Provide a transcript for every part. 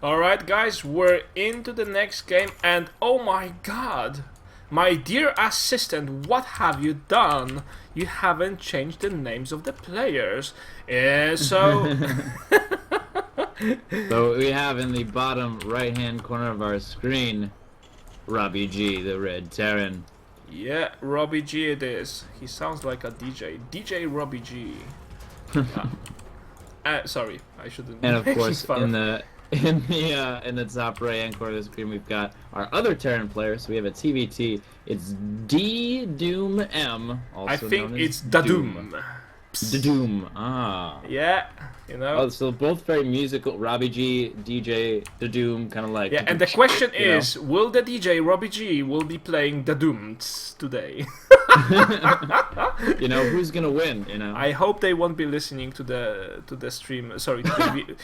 Alright guys, we're into the next game and oh my god! My dear assistant, what have you done? You haven't changed the names of the players. So we have in the bottom right-hand corner of our screen, RobbyG, the Red Terran. yeah, RobbyG it is. He sounds like a DJ. DJ RobbyG. Sorry, I shouldn't. And of course, fun in the top right-hand corner of the screen, we've got our other Terran player. So we have a TVT. It's ddoomm. Also I think known as it's ddoomm. ddoomm. Ah. Yeah, you know. Oh, so both very musical. RobbyG, DJ, ddoomm, kind of like. Yeah, and the question is, will the DJ RobbyG will be playing ddoomm today? You know, who's gonna win? You know. I hope they won't be listening to the stream. Sorry, to the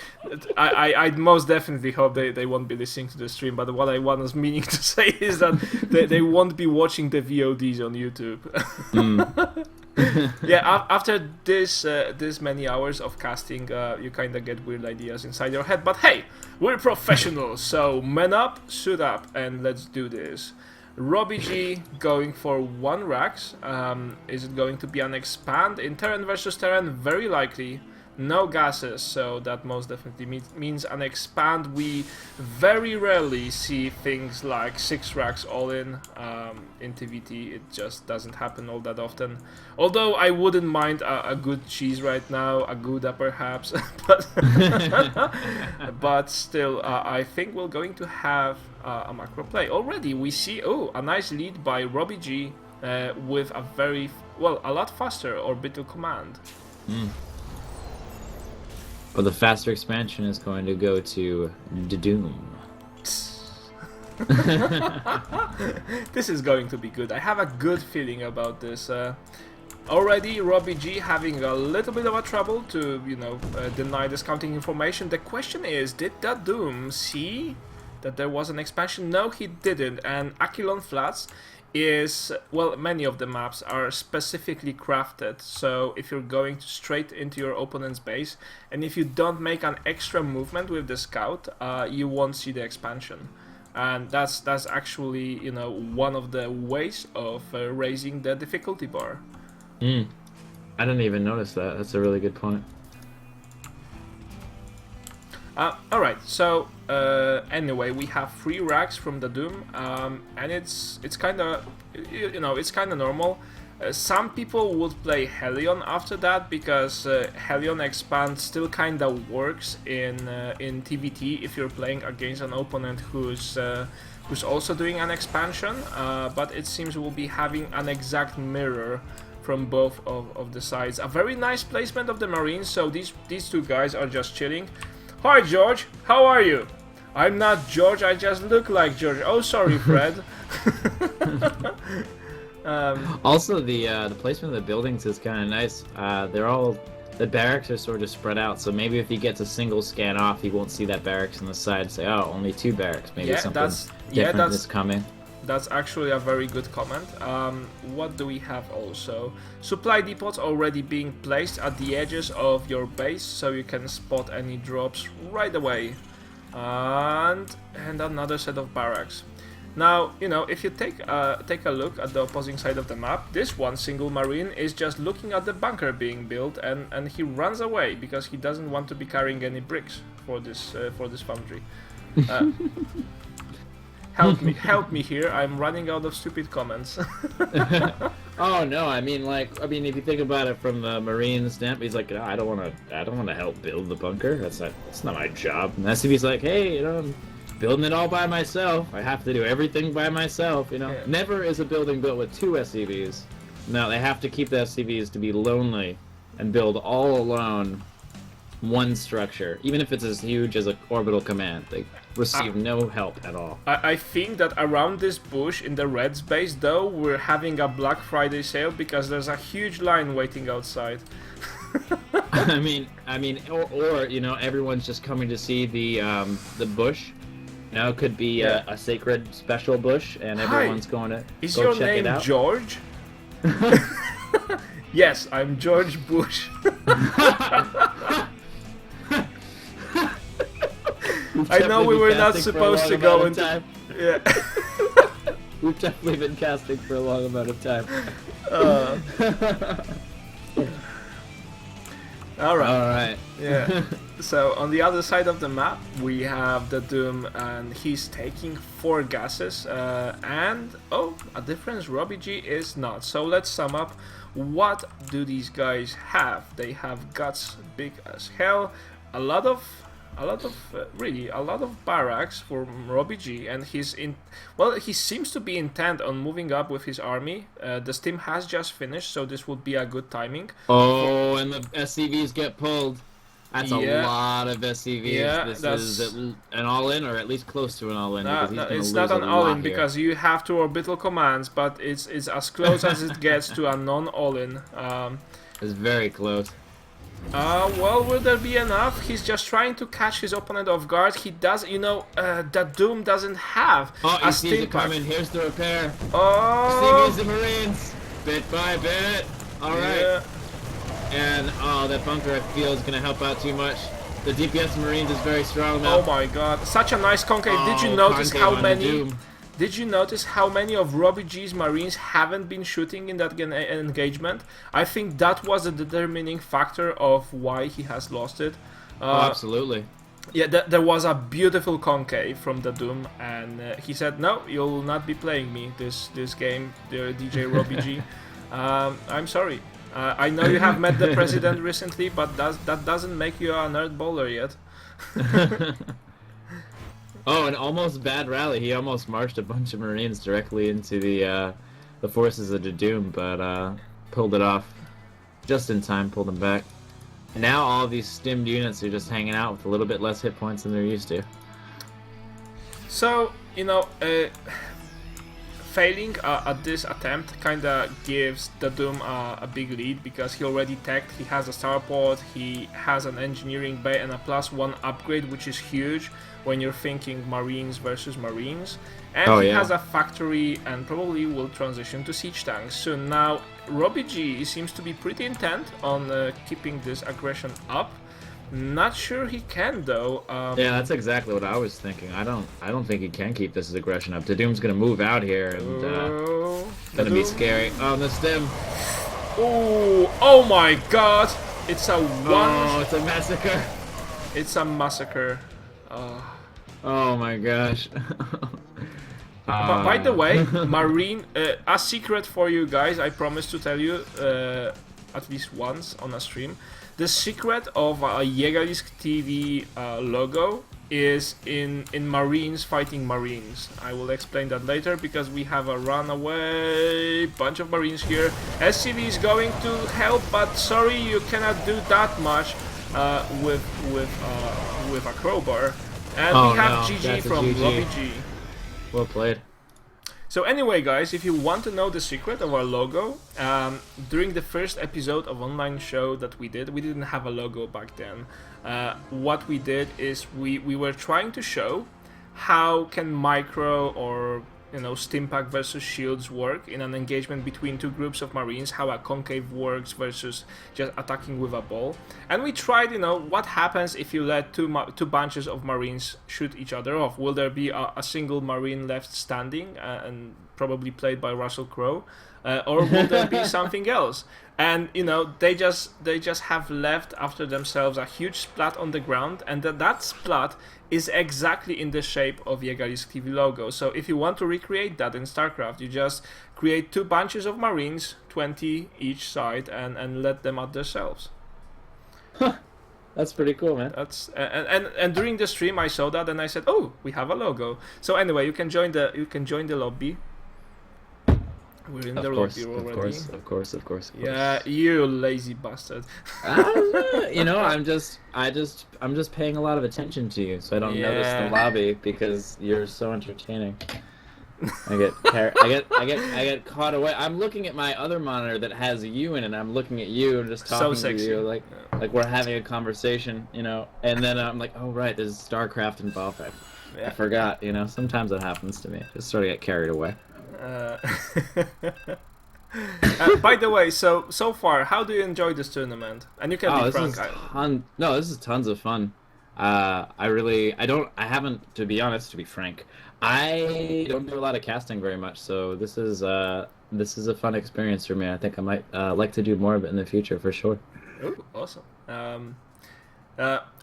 I most definitely hope they won't be listening to the stream. But what I was meaning to say is that they won't be watching the VODs on YouTube. Yeah, after this many hours of casting, you kind of get weird ideas inside your head. But hey, we're professionals, so man up, suit up, and let's do this. RobbyG going for 1 Rax. Is it going to be an expand? In Terran versus Terran, very likely. No gases, so that most definitely means an expand. We very rarely see things like 6 racks all in TVT. It just doesn't happen all that often. Although I wouldn't mind a good cheese right now, a Gouda perhaps, but still, I think we're going to have a macro play. Already we see a nice lead by RobbyG with a a lot faster orbital command. Well, the faster expansion is going to go to ddoomm. This is going to be good. I have a good feeling about this. Already RobbyG having a little bit of a trouble to, deny the scouting information. The question is, did ddoomm see that there was an expansion? No, he didn't. And Aquilon Flats is, well, many of the maps are specifically crafted, so if you're going straight into your opponent's base and if you don't make an extra movement with the scout, you won't see the expansion. And that's actually, one of the ways of raising the difficulty bar. I didn't even notice that. That's a really good point. Alright, so anyway, we have 3 racks from ddoomm, and it's kind of, it's kind of normal. Some people would play Hellion after that because Hellion expand still kind of works in TVT if you're playing against an opponent who's also doing an expansion. But it seems we'll be having an exact mirror from both of the sides. A very nice placement of the Marines. So these 2 guys are just chilling. Hi George, how are you? I'm not George, I just look like George. Oh, sorry, Fred. Also, the placement of the buildings is kind of nice. The barracks are sort of spread out, so maybe if he gets a single scan off, he won't see that barracks on the side and say, oh, only 2 barracks. Maybe something different is coming. That's actually a very good comment. What do we have also? Supply depots already being placed at the edges of your base, so you can spot any drops right away. And another set of barracks. Now, if you take a look at the opposing side of the map, this one single Marine is just looking at the bunker being built, and he runs away because he doesn't want to be carrying any bricks for this foundry. Help me here. I'm running out of stupid comments. Oh no, I mean, if you think about it from the Marine standpoint, he's like, I don't want to help build the bunker. That's not my job. And SCV's like, hey, I'm building it all by myself. I have to do everything by myself. Yeah. Never is a building built with 2 SCVs. No, they have to keep the SCVs to be lonely and build all alone one structure, even if it's as huge as an orbital command. They receive no help at all. I think that around this bush in the Reds base, though, we're having a Black Friday sale because there's a huge line waiting outside. I mean, or everyone's just coming to see the bush. It could be a sacred special bush, and everyone's going to Is go your check it name out. George? Yes, I'm George Bush. I know we were not casting for a supposed long to go amount of into. time. Yeah. We've definitely been casting for a long amount of time. All right. All right. Yeah. So on the other side of the map, we have the Doom, and he's taking 4 gases. And a difference. RobbyG is not. So let's sum up. What do these guys have? They have guts big as hell. A lot of barracks for RobbyG, and he seems to be intent on moving up with his army. The steam has just finished, so this would be a good timing. Oh, and the SCVs get pulled. That's a Yeah. lot of SCVs. Yeah, this that's- is an all-in, or at least close to an all-in. No, because he's gonna it's lose not an a all-in lot here. because you have 2 orbital commands, but it's as close as it gets to a non-all-in. It's very close. Well, will there be enough? He's just trying to catch his opponent off guard. He does, that Doom doesn't have Oh, a he sees steam it pack. coming. Here's the repair. Oh, CVs the Marines, bit by bit. All right. yeah. And that bunker I feel is gonna help out too much. The DPS Marines is very strong now. Oh my God! Such a nice concave. Did you Oh, notice concave how on many? Doom. Did you notice how many of RobbyG's Marines haven't been shooting in that engagement? I think that was a determining factor of why he has lost it. Oh, absolutely. Yeah, there was a beautiful concave from the Doom, and he said, "No, you'll not be playing me this game, the DJ RobbyG. I'm sorry. I know you have met the president recently, but that doesn't make you a nerd bowler yet." Oh, an almost bad rally. He almost marched a bunch of Marines directly into the forces of the Doom, but pulled it off just in time. Pulled them back. And now all of these stimmed units are just hanging out with a little bit less hit points than they're used to. So, failing at this attempt kinda gives the Doom a big lead because he already teched, he has a starport, he has an engineering bay and a +1 upgrade, which is huge when you're thinking Marines versus Marines. And he has a factory and probably will transition to siege tanks soon. Now, RobbyG seems to be pretty intent on keeping this aggression up. Not sure he can though. Yeah, that's exactly what I was thinking. I don't think he can keep this aggression up. The Doom's gonna move out here and gonna be scary. Oh, the stim. Oh my God! It's a one. Oh, it's a massacre. It's a massacre. Oh my gosh. But by the way, Marine, a secret for you guys, I promise to tell you at least once on a stream. The secret of a Jägerlisk TV logo is in Marines fighting Marines. I will explain that later because we have a runaway bunch of Marines here. SCV is going to help, but sorry, you cannot do that much with a crowbar. And we have GG from RobbyG. Well played. So anyway, guys, if you want to know the secret of our logo, during the first episode of online show that we didn't have a logo back then. What we did is we were trying to show how can micro or Stimpack versus shields work in an engagement between 2 groups of Marines, how a concave works versus just attacking with a ball. And we tried, what happens if you let two bunches of Marines shoot each other off? Will there be a single Marine left standing and probably played by Russell Crowe? Or will there be something else? And they just have left after themselves a huge splat on the ground, and that splat is exactly in the shape of Jägerlisk TV logo. So if you want to recreate that in Starcraft, you just create 2 bunches of Marines, 20 each side, and let them at themselves. That's pretty cool, man. That's and during the stream I saw that and I said, oh, we have a logo. So anyway, you can join the lobby. We're in the lobby already. Of course. Yeah, you lazy bastard. I'm just paying a lot of attention to you, so I don't notice the lobby because you're so entertaining. I get caught away. I'm looking at my other monitor that has you in it. I'm looking at you and just talking to you like we're having a conversation, And then I'm like, oh right, there's Starcraft involved. I forgot, Sometimes it happens to me. Just sort of get carried away. By the way, so far, how do you enjoy this tournament? And you can be frank. This is tons of fun. I haven't, to be honest, to be frank, I don't do a lot of casting very much, so this is a fun experience for me. I think I might like to do more of it in the future for sure. Oh, awesome.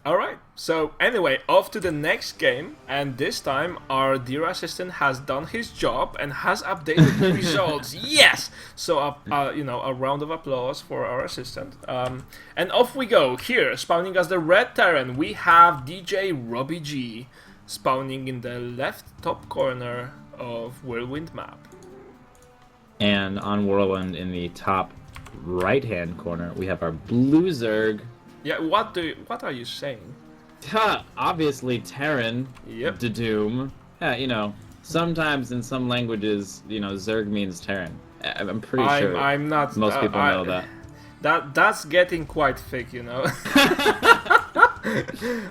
All right. So anyway, off to the next game, and this time our dear assistant has done his job and has updated the results. Yes. So a round of applause for our assistant. And off we go. Here, spawning as the red Terran, we have DJ RobbyG spawning in the left top corner of Whirlwind map. And on Whirlwind in the top right-hand corner, we have our blue Zerg. Yeah, what are you saying? Obviously Terran. Yep. ddoomm. Yeah, sometimes in some languages, Zerg means Terran. I'm pretty sure. I'm not. Most people know that. That's getting quite thick,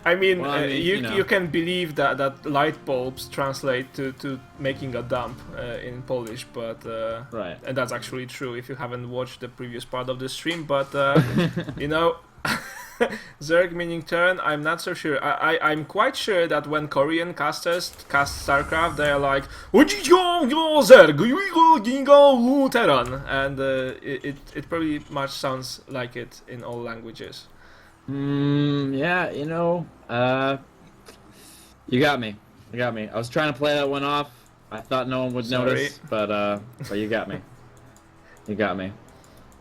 I mean, you can believe that light bulbs translate to making a dump in Polish, but right. And that's actually true if you haven't watched the previous part of the stream. But Zerg meaning turn, I'm not so sure. I'm quite sure that when Korean casters cast Starcraft, they are like Zerg, Terran, and it pretty much sounds like it in all languages. Yeah, you got me. I was trying to play that one off. I thought no one would notice, but you got me. You got me.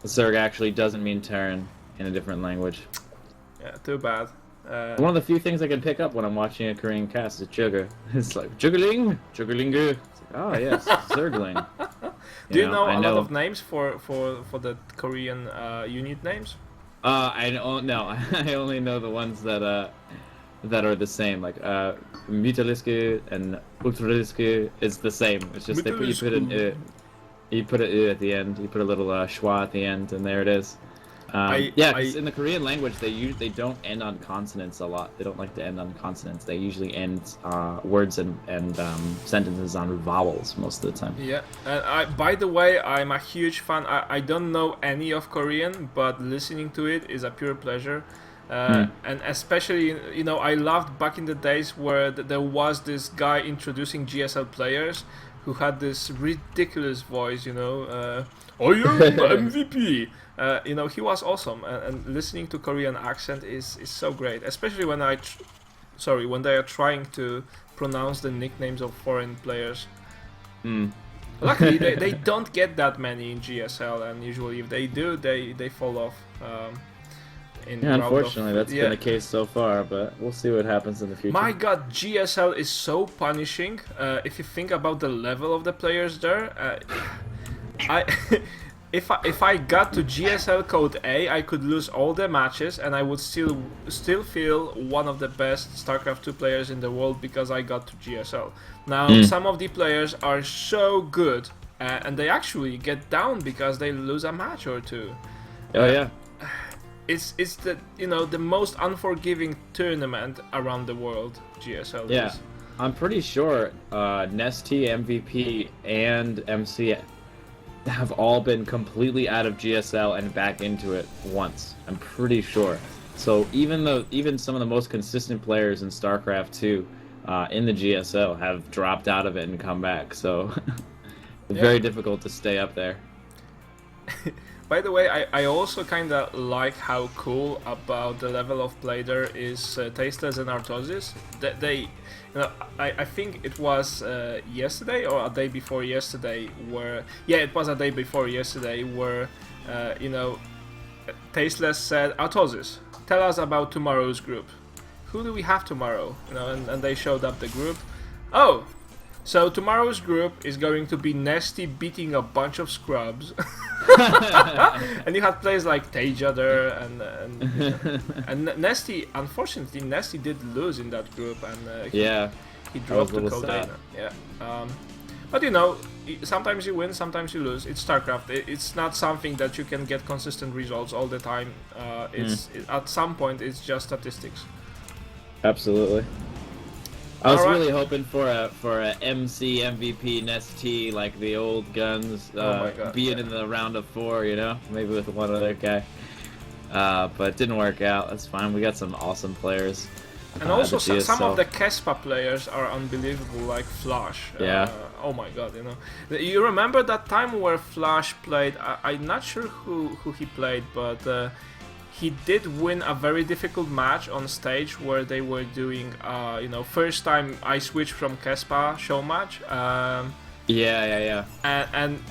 The Zerg actually doesn't mean Terran in a different language. Yeah, too bad. One of the few things I can pick up when I'm watching a Korean cast is jugger. It's like juggling, jugglingu. Oh yes, Zergling. Do you know a lot of names for the Korean unit names? I don't know. I only know the ones that are the same. Like Vitalisku and Ultralisku is the same. It's just you put an at the end. You put a little schwa at the end, and there it is. Because in the Korean language, they don't end on consonants a lot. They don't like to end on consonants. They usually end words and sentences on vowels most of the time. Yeah, and by the way, I'm a huge fan. I don't know any of Korean, but listening to it is a pure pleasure. And especially, I loved back in the days where there was this guy introducing GSL players who had this ridiculous voice, I am MVP. He was awesome, and listening to Korean accent is so great, especially when when they are trying to pronounce the nicknames of foreign players. Luckily, they don't get that many in GSL, and usually if they do, they fall off. Unfortunately, that's been the case so far, but we'll see what happens in the future. My god, GSL is so punishing. If you think about the level of the players there, If I got to GSL code A, I could lose all the matches, and I would still feel one of the best StarCraft 2 players in the world because I got to GSL. Now, some of the players are so good, and they actually get down because they lose a match or two. Oh yeah. It's the the most unforgiving tournament around the world. GSL. Yeah, is. I'm pretty sure Nesty, MVP, and MC have all been completely out of GSL and back into it once. I'm pretty sure. So even some of the most consistent players in StarCraft 2 in the GSL have dropped out of it and come back. So it's very difficult to stay up there. By the way, I also kind of like how cool about the level of play there is Tasteless and Artosis. They I think it was yesterday or a day before yesterday where... Yeah, it was a day before yesterday where, Tasteless said, Artosis, tell us about tomorrow's group. Who do we have tomorrow? And they showed up the group. Oh! So tomorrow's group is going to be Nesty beating a bunch of scrubs. And you had players like Teja there, and Nesty. Unfortunately, Nesty did lose in that group, and he dropped the code. Yeah, but sometimes you win, sometimes you lose. It's StarCraft. It's not something that you can get consistent results all the time. At some point, it's just statistics. Absolutely. I was really hoping for a MC MVP Nesty like the old guns, being in the round of 4, maybe with one other guy. But it didn't work out. That's fine. We got some awesome players. And also, the some of GSL. the Kespa players are unbelievable, like Flash. Yeah. Oh my god, you know. You remember that time where Flash played? I'm not sure who he played, but he did win a very difficult match on stage where they were doing, you know, first time I switched from Kespa show match. Yeah.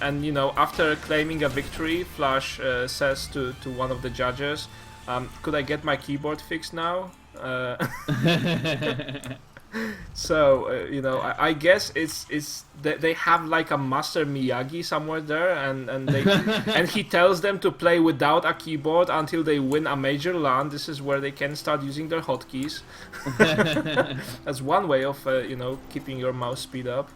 And you know, after claiming a victory, Flash says to one of the judges, "Could I get my keyboard fixed now?" So you know, I guess it's they have like a Master Miyagi somewhere there, and they and he tells them to play without a keyboard until they win a major LAN. This is where they can start using their hotkeys. That's one way of you know, keeping your mouse speed up.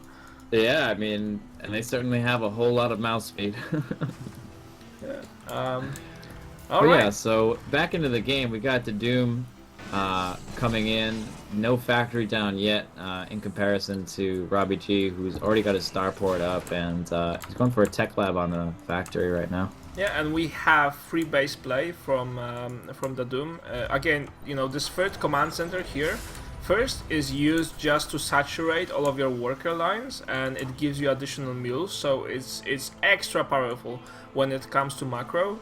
Yeah, I mean, and they certainly have a whole lot of mouse speed. All But right. yeah, so back into the game, we got the Doom coming in. No factory down yet in comparison to RobbyG, who's already got his starport up, and he's going for a tech lab on the factory right now. Yeah, and we have free base play from the ddoomm. Again, you know, this third command center here, first is used just to saturate all of your worker lines, and it gives you additional mules, so it's extra powerful when it comes to macro.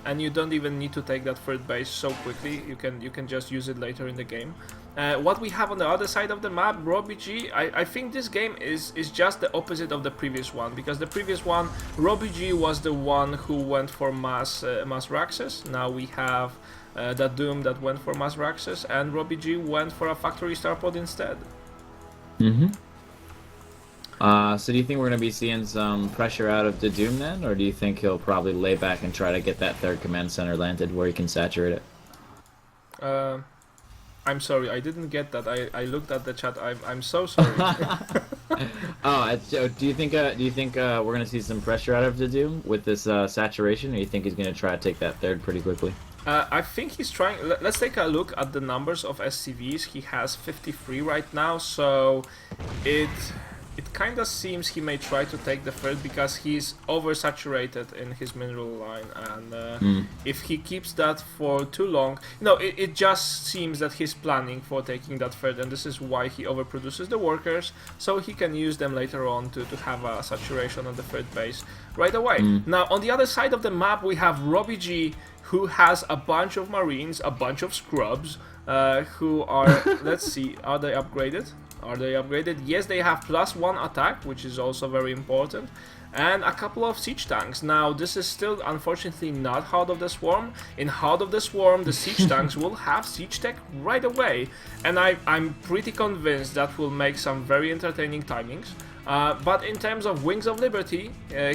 And you don't even need to take that third base so quickly. You can just use it later in the game. What we have on the other side of the map, RobbyG, I think this game is just the opposite of the previous one, because the previous one, RobbyG was the one who went for mass Raxes. Now we have that ddoomm that went for mass Raxes, and RobbyG went for a factory starport instead. So do you think we're going to be seeing some pressure out of the ddoomm then, or do you think he'll probably lay back and try to get that third command center landed where he can saturate it? I'm sorry, I didn't get that. I looked at the chat. I'm so sorry. Do you think we're going to see some pressure out of the ddoomm with this saturation, or do you think he's going to try to take that third pretty quickly? I think he's trying. Let's take a look at the numbers of SCVs. He has 53 right now, so it kind of seems he may try to take the third because he's oversaturated in his mineral line, and if he keeps that for too long, it just seems that he's planning for taking that third, and this is why he overproduces the workers, so he can use them later on to have a saturation on the third base right away. Now, on the other side of the map, we have RobbyG, who has a bunch of marines, a bunch of scrubs, who are, let's see, are they upgraded? Are they upgraded? Yes, they have +1 attack, which is also very important, and a couple of siege tanks. Now, this is still, unfortunately, not Heart of the Swarm. In Heart of the Swarm, the siege tanks will have siege tech right away, and I'm pretty convinced that will make some very entertaining timings. But in terms of Wings of Liberty,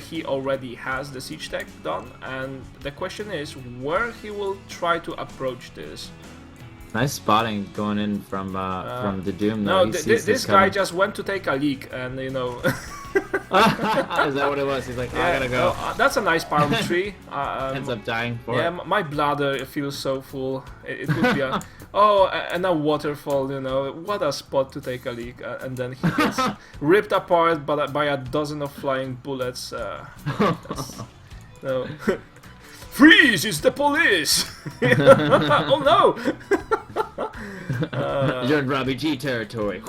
he already has the siege tech done, and the question is where he will try to approach this. Nice spotting going in from the ddoomm. No, He sees this guy coming. just went to take a leak, and Is that what it was? He's like, I gotta go. That's a nice palm tree. Ends up dying for yeah, it. my bladder feels so full. It would be a and a waterfall. What a spot to take a leak, and then he gets ripped apart by a dozen of flying bullets. No. Freeze! It's the police! Oh no! You're in RobbyG territory.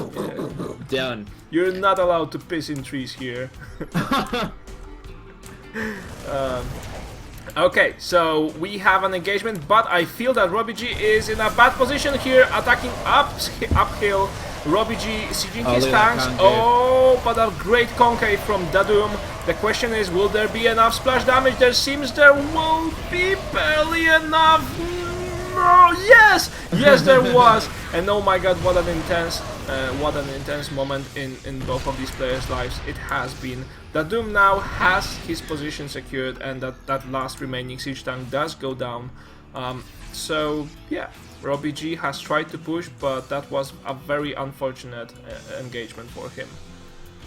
Down. You're not allowed to piss in trees here. Okay, so we have an engagement, but I feel that RobbyG is in a bad position here, attacking uphill. RobbyG sieging his tanks. Oh, but a great concave from ddoomm. The question is, will there be enough splash damage? There seems there will be barely enough. No, yes! Yes, there was! And oh my god, what an intense moment in both of these players' lives it has been. ddoomm now has his position secured, and that last remaining siege tank does go down. So, yeah. RobbyG has tried to push, but that was a very unfortunate engagement for him.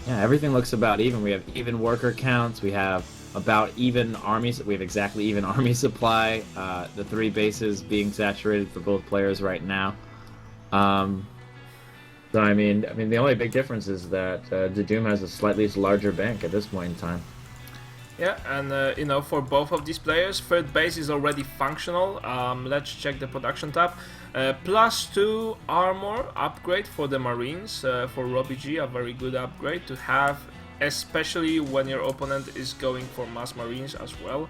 Yeah, everything looks about even. We have even worker counts. We have about even armies. We have exactly even army supply. The 3 bases being saturated for both players right now. So I mean, the only big difference is that ddoomm has a slightly larger bank at this point in time. Yeah, and you know, for both of these players, third base is already functional. Let's check the production tab. +2 armor upgrade for the Marines, for RobbyG, a very good upgrade to have, especially when your opponent is going for mass Marines as well.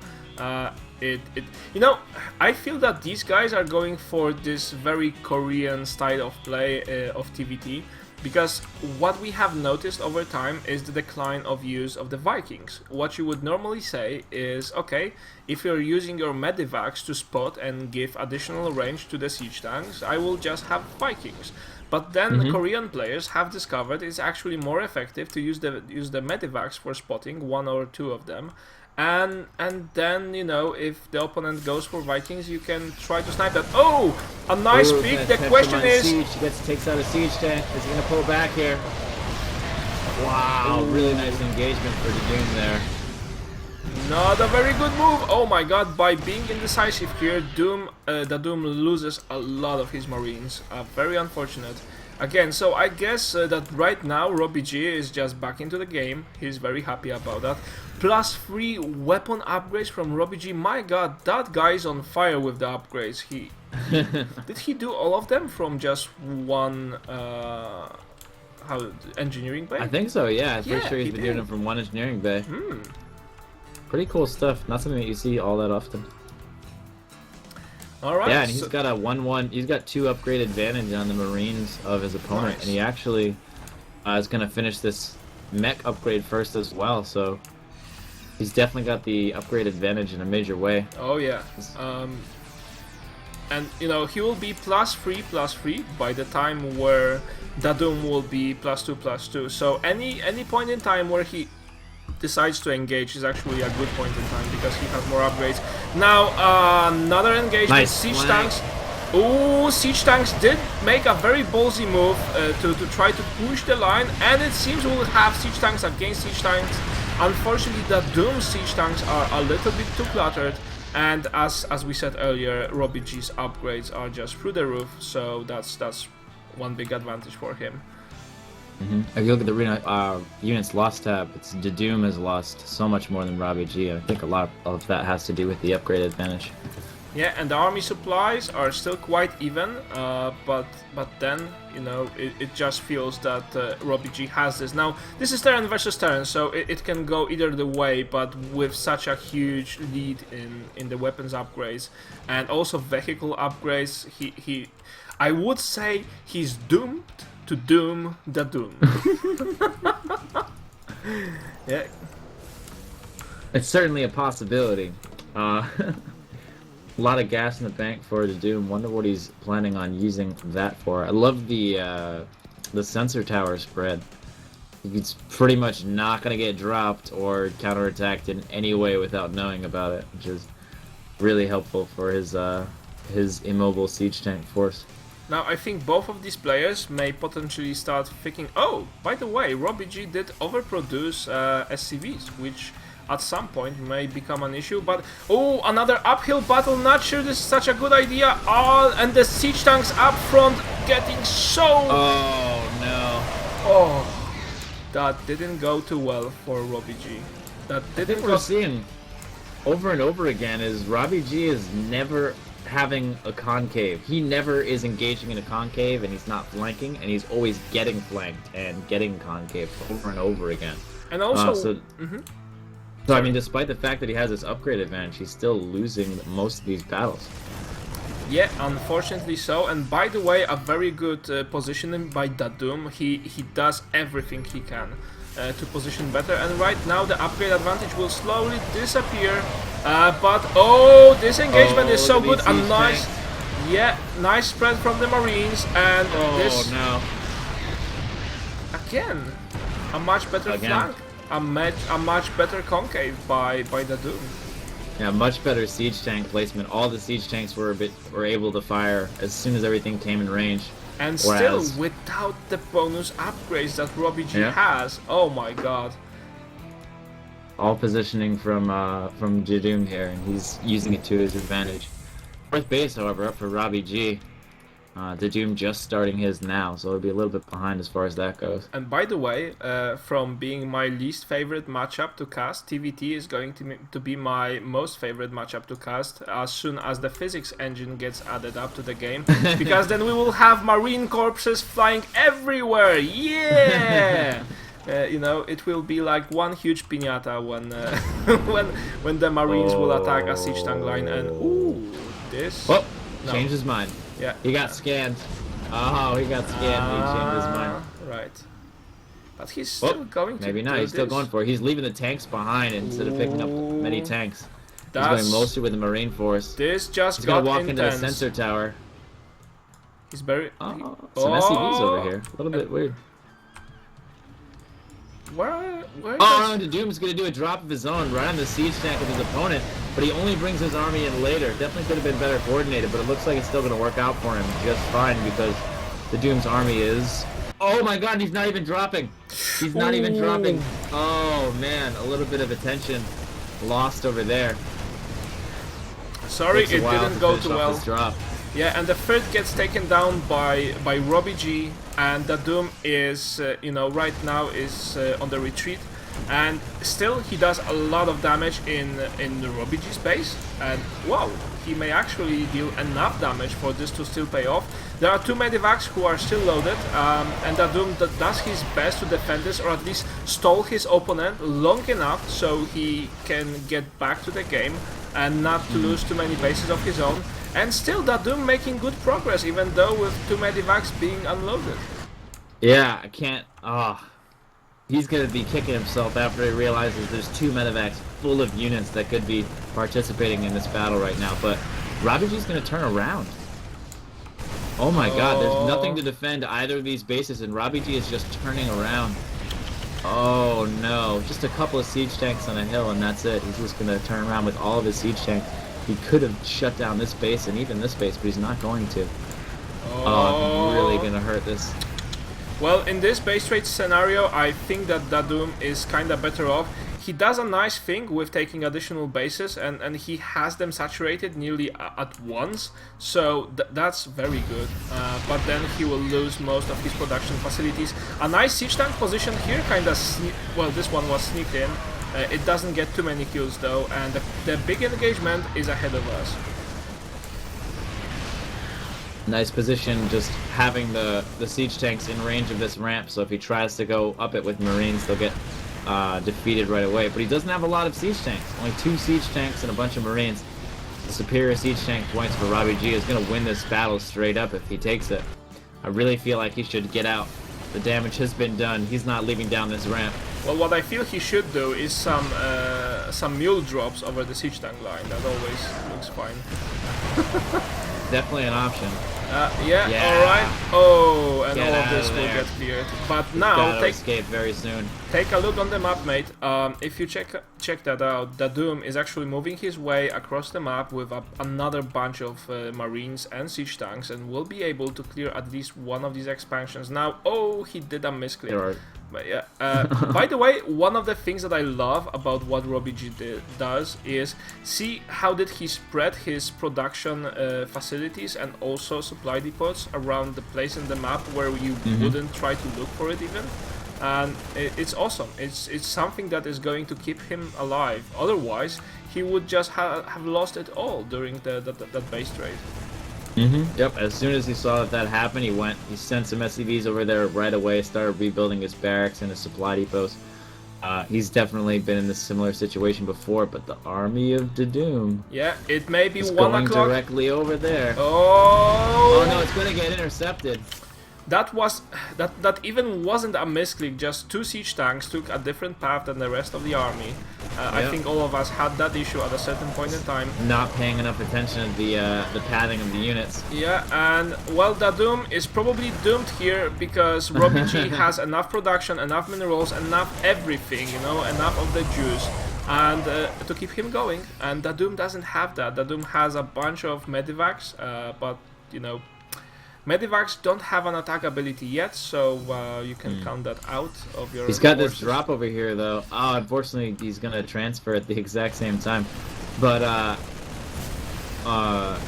You know, I feel that these guys are going for this very Korean style of play of TVT. Because what we have noticed over time is the decline of use of the Vikings. What you would normally say is, okay, if you're using your medivacs to spot and give additional range to the siege tanks, I will just have Vikings. But then Korean players have discovered it's actually more effective to use the medivacs for spotting, 1 or 2 of them. And then, you know, if the opponent goes for Vikings, you can try to snipe that. Oh, a nice pick. The question is, siege. He takes out a siege tank. Is he gonna pull back here? Wow, ooh, really nice engagement for ddoomm there. Not a very good move. Oh my god, by being indecisive here, ddoomm loses a lot of his Marines. Very unfortunate. Again, so I guess that right now RobbyG is just back into the game. He's very happy about that. +3 weapon upgrades from RobbyG. My god, that guy is on fire with the upgrades. Did he do all of them from just one engineering bay? I think so, yeah. I'm pretty sure he's been doing them from one engineering bay. Pretty cool stuff. Not something that you see all that often. All right. Yeah, and he's got a 1-1. He's got 2 upgrade advantage on the Marines of his opponent, and he actually is going to finish this mech upgrade first as well. So he's definitely got the upgrade advantage in a major way. Oh yeah. And you know, he will be +3/+3 by the time where ddoomm will be +2/+2. So any point in time where he decides to engage is actually a good point in time because he has more upgrades. Now another engagement. Nice siege flank. tanks. Oh, siege tanks did make a very ballsy move to try to push the line, and it seems we'll have siege tanks against siege tanks. Unfortunately, the ddoomm siege tanks are a little bit too cluttered, and as we said earlier, RobbyG's upgrades are just through the roof, so that's one big advantage for him. If you look at the units lost tab, it's ddoomm has lost so much more than RobbyG, and I think a lot of that has to do with the upgrade advantage. Yeah, and the army supplies are still quite even, but then, you know, it just feels that RobbyG has this. Now, this is Terran versus Terran, so it can go either the way, but with such a huge lead in the weapons upgrades and also vehicle upgrades, I would say he's doomed to doom ddoomm. Yeah. It's certainly a possibility. A lot of gas in the bank for ddoomm. Wonder what he's planning on using that for. I love the sensor tower spread. He's pretty much not gonna get dropped or counterattacked in any way without knowing about it, which is really helpful for his immobile siege tank force. Now, I think both of these players may potentially start thinking, oh, by the way, RobbyG did overproduce SCVs, which at some point may become an issue, but oh, another uphill battle, not sure this is such a good idea. Oh, and the siege tanks up front getting so... Oh, no. Oh, that didn't go too well for RobbyG. That didn't go... We're seeing over and over again is RobbyG is never having a concave. He never is engaging in a concave, and he's not flanking, and he's always getting flanked and getting concave over and over again. And also... So I mean, despite the fact that he has this upgrade advantage, he's still losing most of these battles. Yeah, unfortunately so. And by the way, a very good positioning by ddoomm. He does everything he can to position better. And right now, the upgrade advantage will slowly disappear. But oh, this engagement is so good. A nice, nice spread from the Marines. And this again, a much better flank. A much better concave by ddoomm. Yeah, much better siege tank placement. All the siege tanks were able to fire as soon as everything came in range. And still without the bonus upgrades that RobbyG has. Oh my god. All positioning from ddoomm here, and he's using it to his advantage. Fourth base, however, up for RobbyG. ddoomm just starting his now, so it'll be a little bit behind as far as that goes. And by the way, from being my least favorite matchup to cast, TVT is going to be my most favorite matchup to cast as soon as the physics engine gets added up to the game, because then we will have marine corpses flying everywhere. Yeah. You know, it will be like one huge piñata when when the marines will attack a siege tank line. And ooh, this. Oh, changed his mind. Yeah. He got scanned. Oh, he got scanned. He changed his mind. Right. But he's still going to. Maybe not. He's still going for it. He's leaving the tanks behind instead of picking up many tanks. He's going mostly with the marine force. This just He's got gonna walk intense. into the sensor tower. He's very. Oh, some SCVs over here. A little bit weird. Where Oh, no, ddoomm's gonna do a drop of his own right on the siege tank of his opponent, but he only brings his army in later. Definitely could have been better coordinated, but it looks like it's still gonna work out for him just fine because ddoomm's army is. Oh my God, he's not even dropping. He's not even dropping. Oh man, a little bit of attention lost over there. Sorry, it didn't go too well. Drop. Yeah, and the third gets taken down by RobbyG, and ddoomm is, you know, right now is on the retreat, and still he does a lot of damage in the RobbyG's base, and wow, he may actually deal enough damage for this to still pay off. There are two medivacs who are still loaded, and ddoomm does his best to defend this, or at least stall his opponent long enough so he can get back to the game and not to lose too many bases of his own. And still ddoomm making good progress, even though with two medivacs being unloaded. Yeah, I can't. He's gonna be kicking himself after he realizes there's two medivacs full of units that could be participating in this battle right now. But RobbyG's gonna turn around. Oh my God, there's nothing to defend either of these bases, and RobbyG is just turning around. Oh no, just a couple of siege tanks on a hill, and that's it. He's just gonna turn around with all of his siege tanks. He could have shut down this base and even this base, but he's not going to. Oh, really gonna hurt this. Well, in this base trade scenario, I think that ddoomm is kinda better off. He does a nice thing with taking additional bases, and he has them saturated nearly at once, so that's very good. But then he will lose most of his production facilities. A nice siege tank position here, kinda well, this one was sneaked in. It doesn't get too many kills though, and the big engagement is ahead of us. Nice position, just having the siege tanks in range of this ramp, so if he tries to go up it with marines, they'll get defeated right away. But he doesn't have a lot of siege tanks, only 2 siege tanks and a bunch of marines. The superior siege tank points for RobbyG is going to win this battle straight up if he takes it. I really feel like he should get out. The damage has been done. He's not leaving down this ramp. Well, what I feel he should do is some mule drops over the siege tank line. That always looks fine. Definitely an option. Yeah, alright. Oh, and all of this will get cleared. But now, escape very soon. Take a look on the map, mate. If you check that out, ddoomm is actually moving his way across the map with another bunch of marines and siege tanks, and will be able to clear at least one of these expansions. Now, oh, he did a misclick. But yeah. By the way, one of the things that I love about what RobbyG does is see how did he spread his production facilities and also supply depots around the place in the map where you wouldn't try to look for it even. And it's awesome. It's something that is going to keep him alive. Otherwise, he would just have lost it all during that base trade. Yep, as soon as he saw that happen, he sent some SCVs over there right away, started rebuilding his barracks and his supply depots. He's definitely been in this similar situation before, but the army of ddoomm. Yeah, it may be 1 going o'clock. Directly over there. Oh no, it's gonna get intercepted. That even wasn't a misclick, just 2 siege tanks took a different path than the rest of the army. I think all of us had that issue at a certain point in time. Not paying enough attention to the pathing of the units. Yeah, and well, ddoomm is probably doomed here because RobbyG has enough production, enough minerals, enough everything, you know, enough of the juice, and to keep him going. And ddoomm doesn't have that. ddoomm has a bunch of medivacs, but you know, medivacs don't have an attack ability yet, so you can count that out of your. He's got this drop over here, though. Oh, unfortunately, he's gonna transfer at the exact same time. But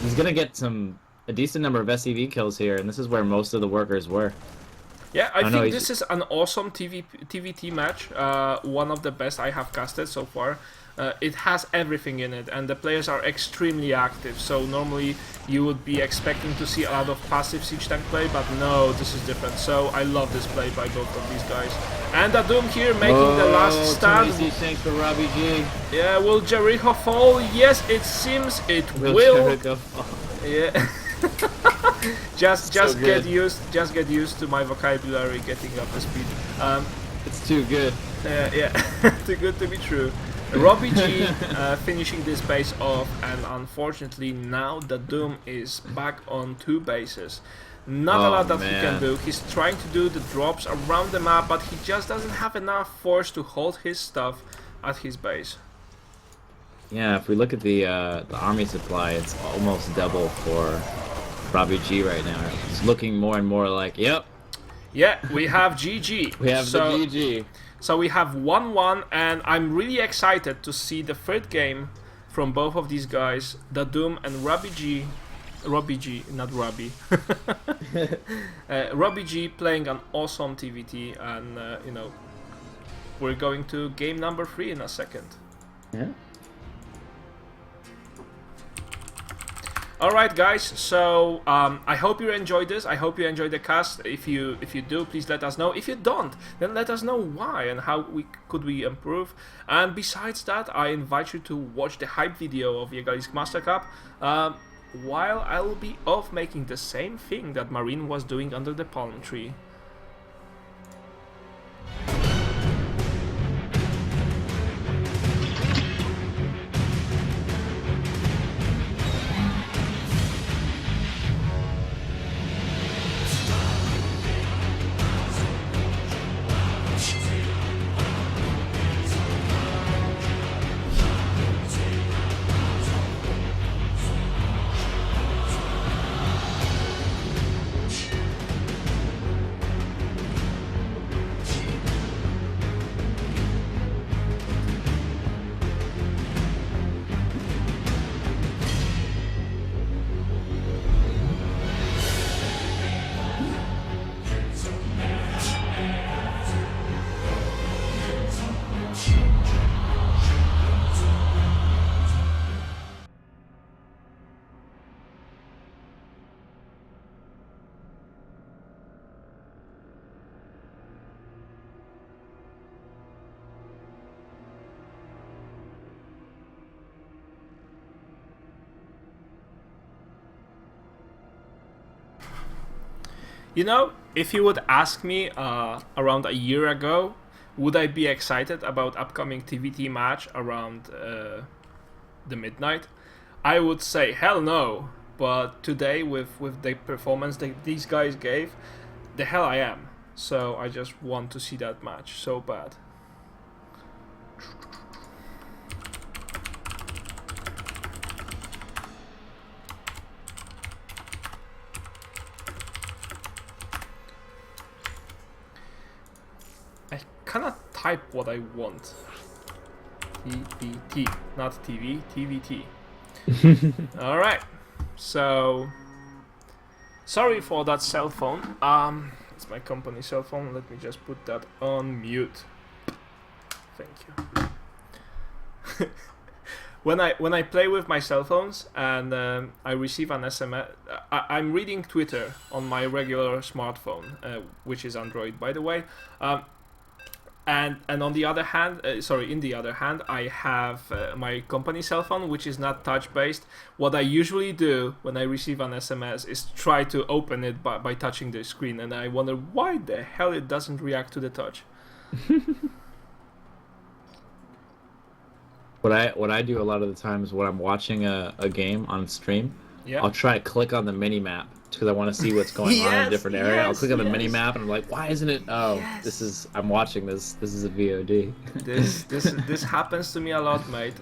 he's gonna get some a decent number of SCV kills here, and this is where most of the workers were. Yeah, I Oh, no, think this is an awesome TVT match, one of the best I have casted so far. It has everything in it, and the players are extremely active, so normally you would be expecting to see a lot of passive siege tank play, but no, this is different. So I love this play by both of these guys. And ddoomm here making the last stand. Thanks for RobbyG. Yeah, will Jericho fall? Yes, it seems it will. Jericho fall? Yeah. just so get used to my vocabulary getting up to speed. It's too good. Yeah, too good to be true. RobbyG finishing this base off, and unfortunately now ddoomm is back on 2 bases. Not a lot that he can do. He's trying to do the drops around the map, but he just doesn't have enough force to hold his stuff at his base. Yeah, if we look at the army supply, it's almost double for RobbyG right now. It's looking more and more like, yep. Yeah, we have GG. We have the GG. So we have 1-1, and I'm really excited to see the third game from both of these guys, ddoomm and RobbyG. RobbyG, not Robby. RobbyG playing an awesome TVT, and you know, we're going to game number 3 in a second. Yeah. Alright guys, so I hope you enjoyed this. I hope you enjoyed the cast. If you do, please let us know. If you don't, then let us know why and how could we improve. And besides that, I invite you to watch the hype video of Yegalisk Master Cup, while I will be off making the same thing that Marine was doing under the palm tree. You know, if you would ask me around a year ago, would I be excited about upcoming TVT match around the midnight? I would say hell no. But today, with the performance that these guys gave, the hell I am. So I just want to see that match so bad. I cannot type what I want. TVT, not TV, TVT. Alright, so sorry for that cell phone. It's my company cell phone. Let me just put that on mute. Thank you. When I play with my cell phones and I receive an SMS, I'm reading Twitter on my regular smartphone, which is Android, by the way. And on the other hand, in the other hand, I have my company cell phone, which is not touch based. What I usually do when I receive an SMS is try to open it by touching the screen, and I wonder why the hell it doesn't react to the touch. What I do a lot of the times when I'm watching a game on stream, Yeah. I'll try to click on the mini map because I want to see what's going on in a different area. I'll click on the mini map and I'm like, why isn't it? Oh, I'm watching this. This is a VOD. This happens to me a lot, mate.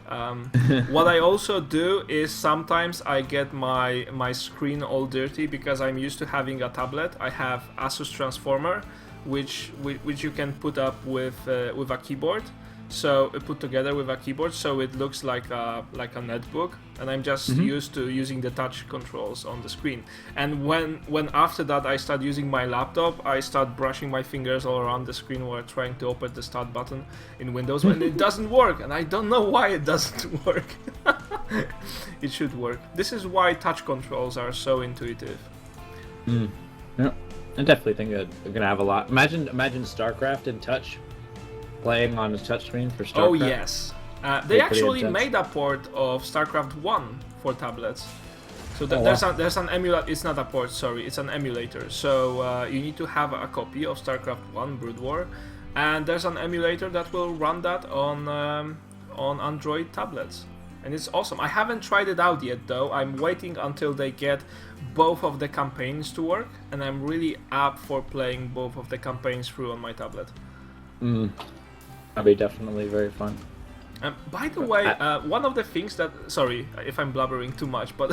What I also do is sometimes I get my screen all dirty because I'm used to having a tablet. I have Asus Transformer, which you can put up with a keyboard. so put together with a keyboard, so it looks like a netbook, and I'm just used to using the touch controls on the screen. And when after that I start using my laptop, I start brushing my fingers all around the screen while trying to open the start button in Windows, and it doesn't work, and I don't know why it doesn't work. It should work. This is why touch controls are so intuitive. Yeah, I definitely think we're gonna have a lot. Imagine Starcraft in touch, playing on a touchscreen for Starcraft. Oh yes, they actually intense. made a port of Starcraft 1 for tablets. So wow. there's an emulator. It's not a port, sorry, it's an emulator. So you need to have a copy of Starcraft 1 Brood War, and there's an emulator that will run that on Android tablets. And it's awesome. I haven't tried it out yet though. I'm waiting until they get both of the campaigns to work, and I'm really up for playing both of the campaigns through on my tablet. That'd be definitely very fun. By the way, one of the things that... Sorry if I'm blubbering too much, but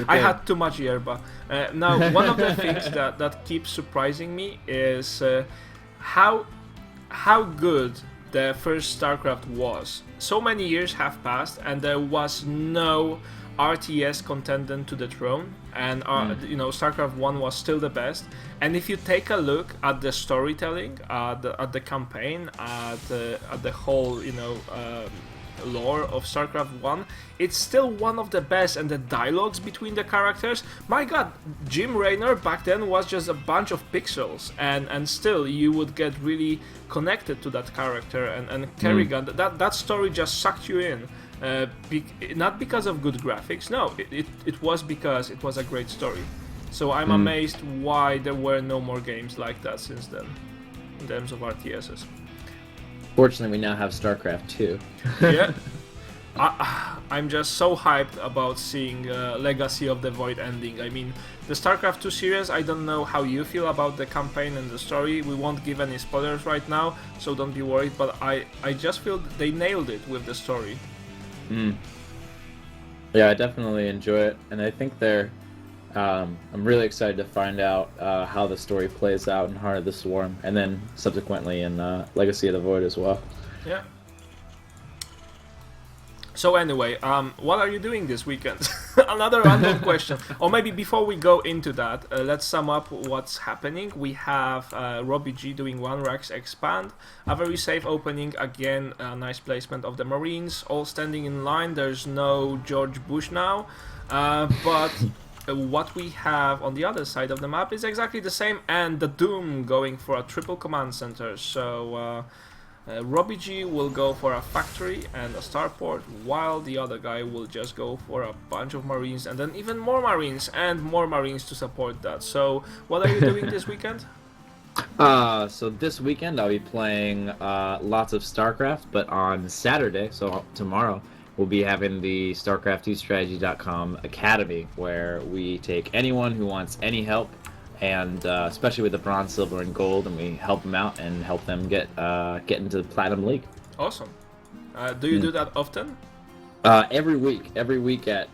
I had too much yerba. Now, one of the things that keeps surprising me is how good the first StarCraft was. So many years have passed, and there was no RTS contendant to the throne, and StarCraft 1 was still the best. And if you take a look at the storytelling, at the campaign, at the whole lore of StarCraft 1, it's still one of the best. And the dialogues between the characters, my god, Jim Raynor back then was just a bunch of pixels, and still you would get really connected to that character, and Kerrigan, that story just sucked you in. Not because of good graphics, no, it was because it was a great story. So I'm amazed why there were no more games like that since then, in terms of RTSs. Fortunately, we now have StarCraft 2. Yeah. I'm just so hyped about seeing Legacy of the Void ending. I mean, the StarCraft 2 series, I don't know how you feel about the campaign and the story. We won't give any spoilers right now, so don't be worried, but I just feel they nailed it with the story. Yeah, I definitely enjoy it, and I think I'm really excited to find out how the story plays out in Heart of the Swarm, and then subsequently in Legacy of the Void as well. Yeah. So anyway, what are you doing this weekend? Another random question. Or maybe before we go into that, let's sum up what's happening. We have RobbyG doing 1 Rax Expand, a very safe opening, again, a nice placement of the Marines, all standing in line. There's no George Bush now, but what we have on the other side of the map is exactly the same, and the ddoomm going for a triple command center. So RobbyG will go for a factory and a starport, while the other guy will just go for a bunch of Marines, and then even more Marines and more Marines to support that. So what are you doing this weekend? So this weekend I'll be playing lots of StarCraft, but on Saturday, so tomorrow, we'll be having the StarCraft2Strategy.com Academy, where we take anyone who wants any help, and especially with the bronze, silver, and gold, and we help them out and help them get into the Platinum League. Awesome. Do you do that often? Every week at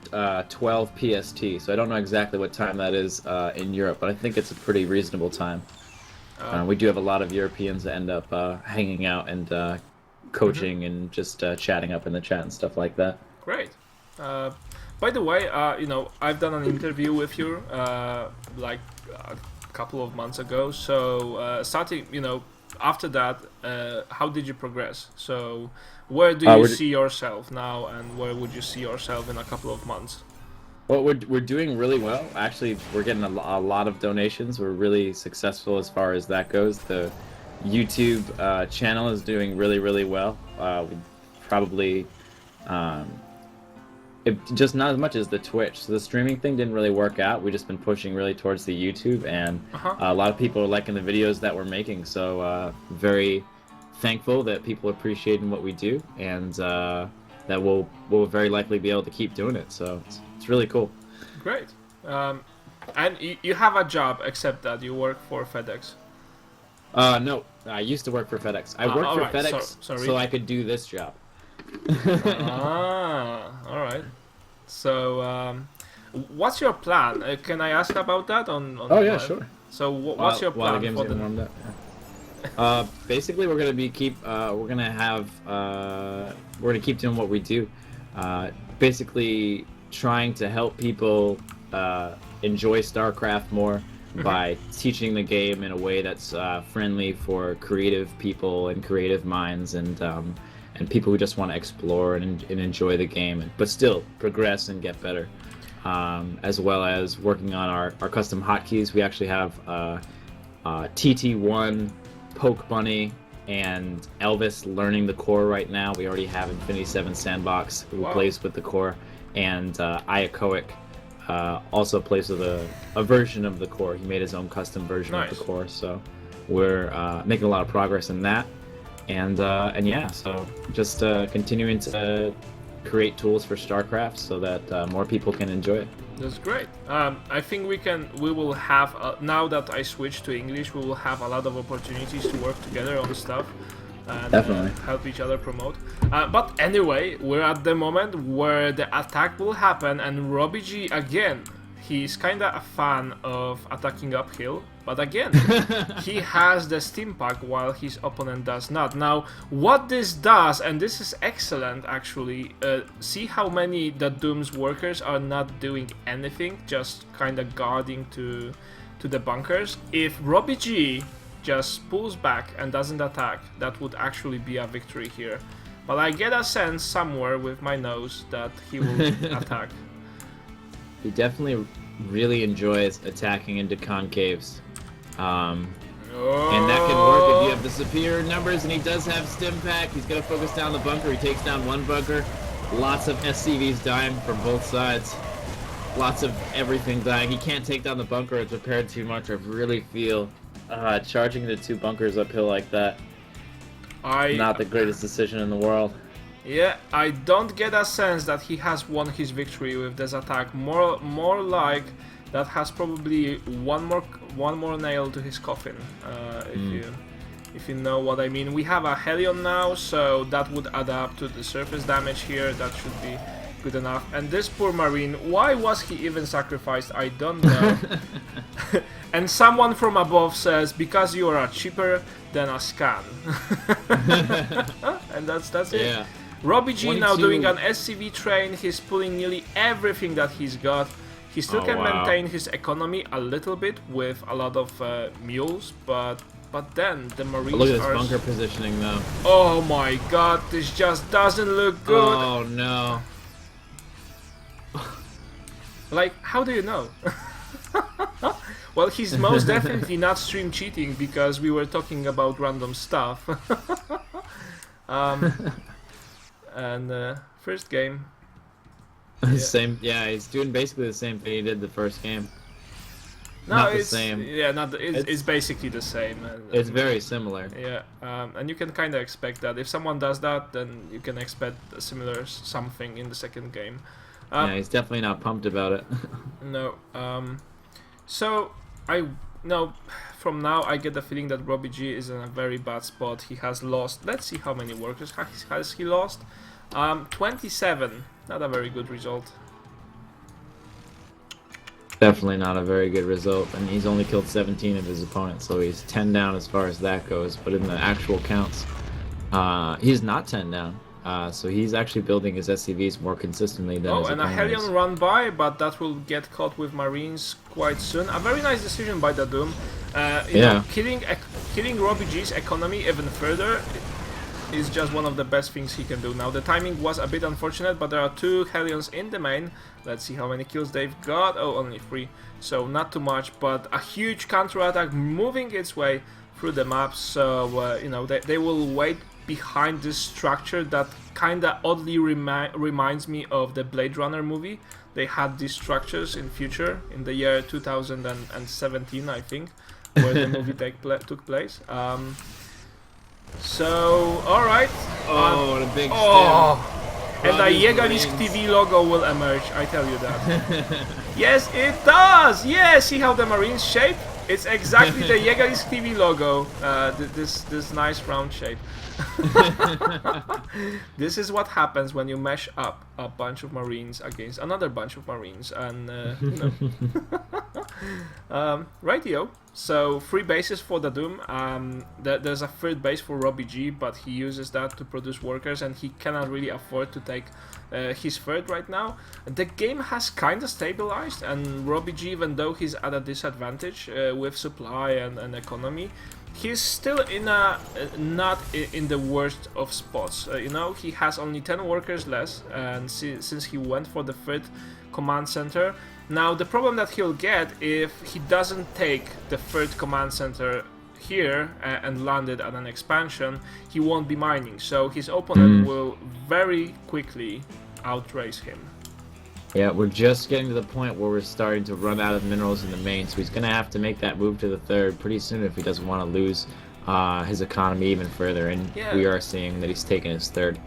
12 PST. So I don't know exactly what time that is in Europe, but I think it's a pretty reasonable time. We do have a lot of Europeans that end up hanging out and coaching and just chatting up in the chat and stuff like that. Great. By the way, I've done an interview with you like a couple of months ago. So starting, after that, how did you progress? So where do you see yourself now, and where would you see yourself in a couple of months? Well, we're doing really well. Actually, we're getting a lot of donations. We're really successful as far as that goes. The YouTube channel is doing really, really well. We probably just not as much as the Twitch. So the streaming thing didn't really work out. We've just been pushing really towards the YouTube, and a lot of people are liking the videos that we're making. So very thankful that people are appreciating what we do, and that we'll very likely be able to keep doing it. So it's really cool. Great. And you have a job, except that you work for FedEx. No, I used to work for FedEx. I worked for FedEx so I could do this job. All right. So, what's your plan? Can I ask about that? Oh yeah, sure. So, what's your plan while the game's for the? getting warmed up, Basically, we're gonna keep doing what we do. Basically, trying to help people enjoy Starcraft more by teaching the game in a way that's friendly for creative people and creative minds and people who just want to explore and enjoy the game, but still progress and get better. As well as working on our custom hotkeys. We actually have TT1, Poke Bunny, and Elvis learning the core right now. We already have Infinity 7 Sandbox, who plays with the core, and Iacoic also plays with a version of the core. He made his own custom version of the core, so we're making a lot of progress in that. And yeah, so just continuing to create tools for Starcraft so that more people can enjoy it. That's great. I think we will have, now that I switched to English, we will have a lot of opportunities to work together on stuff and Definitely. help each other promote. But anyway, we're at the moment where the attack will happen, and RobbyG, again, he's kinda a fan of attacking uphill, but again, he has the Steam Pack while his opponent does not. Now, what this does, and this is excellent actually, see how many ddoomm's workers are not doing anything, just kinda guarding to the bunkers. If RobbyG just pulls back and doesn't attack, that would actually be a victory here. But I get a sense somewhere with my nose that he will attack. He definitely really enjoys attacking into concaves. And that can work if you have the superior numbers, and he does have Stim Pack. He's going to focus down the bunker. He takes down one bunker. Lots of SCVs dying from both sides. Lots of everything dying. He can't take down the bunker. It's prepared too much. I really feel charging the two bunkers uphill like that. Not the greatest decision in the world. Yeah, I don't get a sense that he has won his victory with this attack. More like that has probably one more nail to his coffin. If you know what I mean. We have a Helion now, so that would add up to the surface damage here. That should be good enough. And this poor Marine, why was he even sacrificed? I don't know. And someone from above says, because you are cheaper than a scan. And that's it. Yeah. RobbyG now doing an SCV train. He's pulling nearly everything that he's got. He still can maintain his economy a little bit with a lot of mules, but then the Marines look at this bunker positioning though. Oh my god, this just doesn't look good. Oh no. Like, how do you know? Well, he's most definitely not stream cheating because we were talking about random stuff. And first game. Yeah. Same, yeah, he's doing basically the same thing he did the first game. No, not it's the same. Yeah, it's basically the same. It's very similar. Yeah, and you can kind of expect that. If someone does that, then you can expect a similar something in the second game. Yeah, he's definitely not pumped about it. No. So from now I get the feeling that RobbyG is in a very bad spot. He has lost. Let's see how many workers has he lost. 27. Not a very good result. Definitely not a very good result, and he's only killed 17 of his opponents, so he's 10 down as far as that goes. But in the actual counts, he's not 10 down. So he's actually building his SCVs more consistently than his and a opponents. Hellion run by, but that will get caught with Marines quite soon. A very nice decision by ddoomm. You know, killing RobbyG's economy even further is just one of the best things he can do. Now the timing was a bit unfortunate, but there are 2 Hellions in the main. Let's see how many kills they've got. Oh, only 3, so not too much, but a huge counterattack moving its way through the map. So you know, they will wait behind this structure that kinda oddly reminds me of the Blade Runner movie. They had these structures in future in the year 2017, I think, where the movie took place. So, alright. Oh, what a big and the Jägerlisk TV logo will emerge, I tell you that. Yes, it does! Yeah, see how the Marines shape? It's exactly the Jägerlisk TV logo, this nice round shape. This is what happens when you mesh up a bunch of Marines against another bunch of Marines, and you know. Rightio. So 3 bases for the Doom. There's a 3rd base for RobbyG, but he uses that to produce workers, and he cannot really afford to take his 3rd right now. The game has kind of stabilized, and RobbyG, even though he's at a disadvantage with supply and economy, he's still in a not in the worst of spots. You know, he has only 10 workers less, and since he went for the 3rd command center. Now the problem that he'll get if he doesn't take the 3rd command center here and land it at an expansion, he won't be mining, so his opponent will very quickly outrace him. Yeah, we're just getting to the point where we're starting to run out of minerals in the main, so he's going to have to make that move to the 3rd pretty soon if he doesn't want to lose his economy even further, and we are seeing that he's taking his 3rd.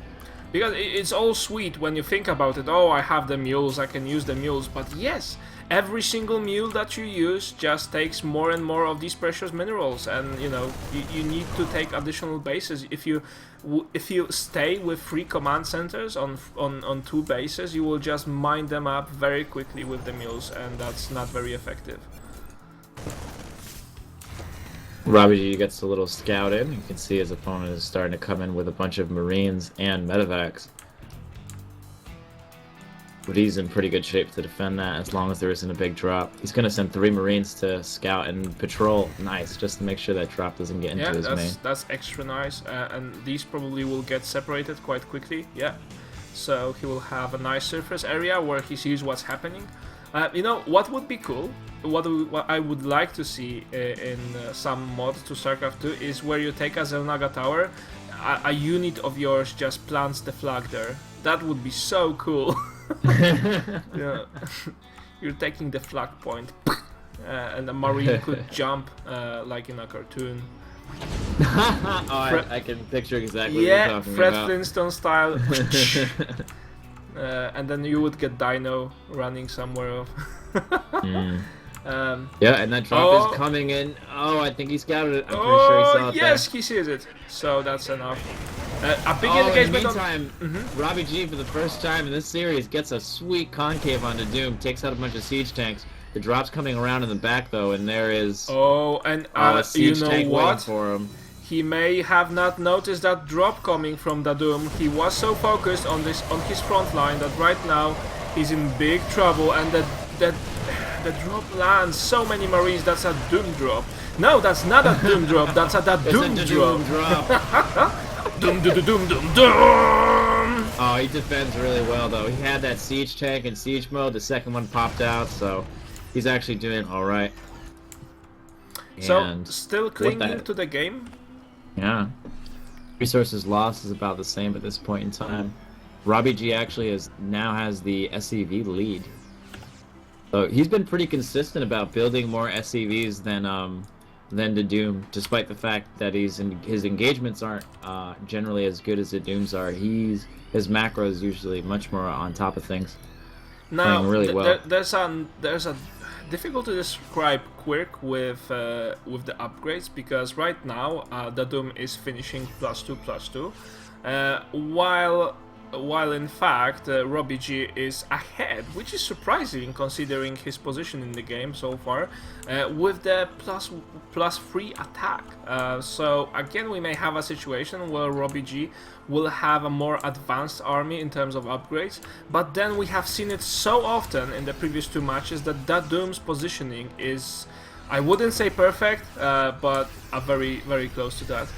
Because it's all sweet when you think about it. Oh, I have the mules, I can use the mules. But yes, every single mule that you use just takes more and more of these precious minerals. And, you know, you need to take additional bases. If you stay with 3 command centers on 2 bases, you will just mine them up very quickly with the mules. And that's not very effective. RobbyG gets a little scout in. You can see his opponent is starting to come in with a bunch of Marines and Medevacs. But he's in pretty good shape to defend that as long as there isn't a big drop. He's going to send 3 Marines to scout and patrol. Nice, just to make sure that drop doesn't get into his main. That's extra nice. And these probably will get separated quite quickly. Yeah. So he will have a nice surface area where he sees what's happening. You know, what would be cool, what I would like to see in some mods to Starcraft 2 is where you take a Zelnaga tower, a unit of yours just plants the flag there. That would be so cool. Yeah. You're taking the flag point, and a Marine could jump like in a cartoon. I can picture exactly what you're talking Fred about. Flintstone style. And then you would get Dino running somewhere off. Yeah, and that drop is coming in. Oh, I think he scouted it. I'm pretty sure he saw it. Yes, he sees it. So that's enough. A big engagement. In the meantime, RobbyG for the first time in this series gets a sweet concave onto Doom, takes out a bunch of siege tanks. The drop's coming around in the back though, and there is a siege tank what? waiting for him. He may have not noticed that drop coming from the Doom. He was so focused on his front line that right now he's in big trouble, and the drop lands so many Marines. That's a Doom drop. No, that's not a Doom drop. That's a Doom drop. Doom, doom, doom, doom, doom. Oh, he defends really well though. He had that siege tank in siege mode. The second one popped out, so he's actually doing all right. So still clinging to the game. Yeah. Resources lost is about the same at this point in time. RobbyG actually now has the SCV lead. So he's been pretty consistent about building more SCVs than ddoomm, despite the fact that his engagements aren't generally as good as ddoomm's are. His macro is usually much more on top of things. Now, really well. there's a difficult to describe quirk with the upgrades, because right now ddoomm is finishing +2/+2, while in fact RobbyG is ahead, which is surprising considering his position in the game so far, with the +3 attack. So again, we may have a situation where RobbyG will have a more advanced army in terms of upgrades, but then we have seen it so often in the previous 2 matches that ddoomm's positioning is, I wouldn't say perfect, but a very, very close to that.